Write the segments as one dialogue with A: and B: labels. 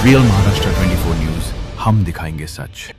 A: Real Maharashtra 24 news, हम दिखाएंगे सच।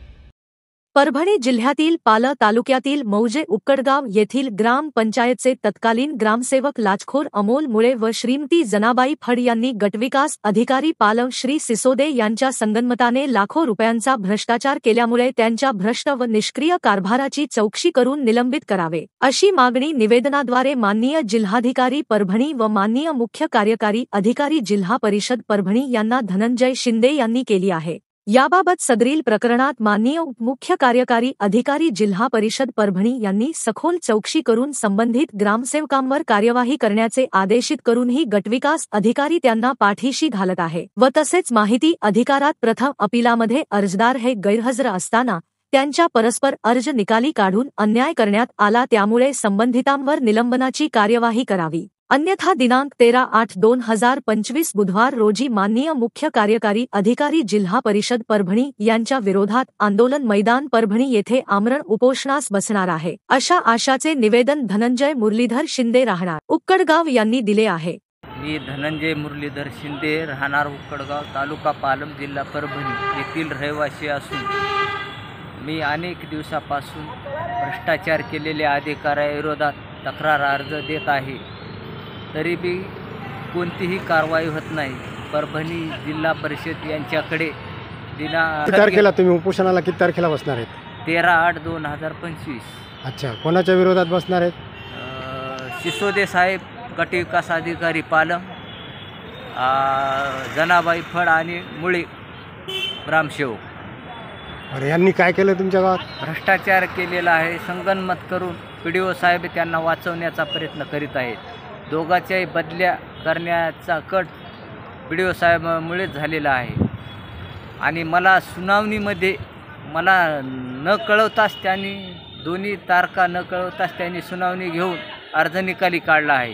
B: परभणी जिल्ह्यातील पाल तालुक्यातील मौजे उक्कडगाव येथील ग्राम पंचायतचे तत्कालीन ग्रामसेवक लाचखोर अमोल मुळे व श्रीमती जनाबाई फड यांनी गटविकास अधिकारी पालव श्री सिसोदे यांच्या संगनमताने लाखो रुपयांचा भ्रष्टाचार केल्यामुळे त्यांच्या भ्रष्ट व निष्क्रिय कारभाराची चौकशी करून निलंबित करावे, अशी मागणी निवेदनाद्वारे माननीय जिल्हाधिकारी परभणी व माननीय मुख्य कार्यकारी अधिकारी जिल्हा परिषद परभणी यांना धनंजय शिंदे यांनी केली आहे। याबाबत सदरील प्रकरणात माननीय मुख्य कार्यकारी अधिकारी जिल्हा परिषद परभणी यांनी सखोल चौकशी करून संबंधित ग्रामसेवकांवर कार्यवाही करण्याचे आदेशित करूनही गटविकास अधिकारी त्यांना पाठीशी घालत आहे व तसेच माहिती अधिकारात प्रथम अपीलामध्ये अर्जदार हे गैरहजर असताना त्यांच्या परस्पर अर्ज निकाली काढून अन्याय करण्यात आला, त्यामुळे संबंधितांवर निलंबनाची कार्यवाही करावी, अन्यथा दिनांक 13/8/2025 बुधवार रोजी माननीय मुख्य कार्यकारी अधिकारी जिल्हा परिषद परभणी यांच्या विरोधात आंदोलन मैदान परभणी येथे आमरण उपोषणास बसणार आहे, अशा आशाचे निवेदन धनंजय मुरलीधर शिंदे राहणार उक्कडगाव यांनी दिले आहे।
C: मी धनंजय मुरलीधर शिंदे राहणार उक्कडगाव, तालुका पालम, जिल्हा परभणी येथील रहिवासी असून मी अनेक दिवसापासून भ्रष्टाचार केलेल्या अधिकाऱ्याविरोधात तक्रार अर्ज देत आहे, तरी बी कोणतीही कारवाई होत नाही। परभणी जिल्हा परिषद यांच्याकडे
D: किती तारखेला तुम्ही उपोषणाला किती तारखेला बसणार आहेत?
C: 13/8/2025।
D: अच्छा, कोणाच्या विरोधात बसणार आहेत?
C: सिसोदे साहेब, गटविकास अधिकारी पालम, जनाबाई फड आणि मुळे ग्रामसेवक।
D: अरे, यांनी काय केलं तुमच्या गावात? भ्रष्टाचार
C: केलेला आहे। संगनमत करून PDO साहेब त्यांना वाचवण्याचा प्रयत्न करीत आहेत। दोघांच्याही बदल्या करण्याचा कट PDO साहेबांमुळेच झालेला आहे आणि मला सुनावणीमध्ये मला न कळवताच त्यांनी दोन्ही तारखा न कळवताच त्यांनी सुनावणी घेऊन अर्ज निकाली काढला आहे।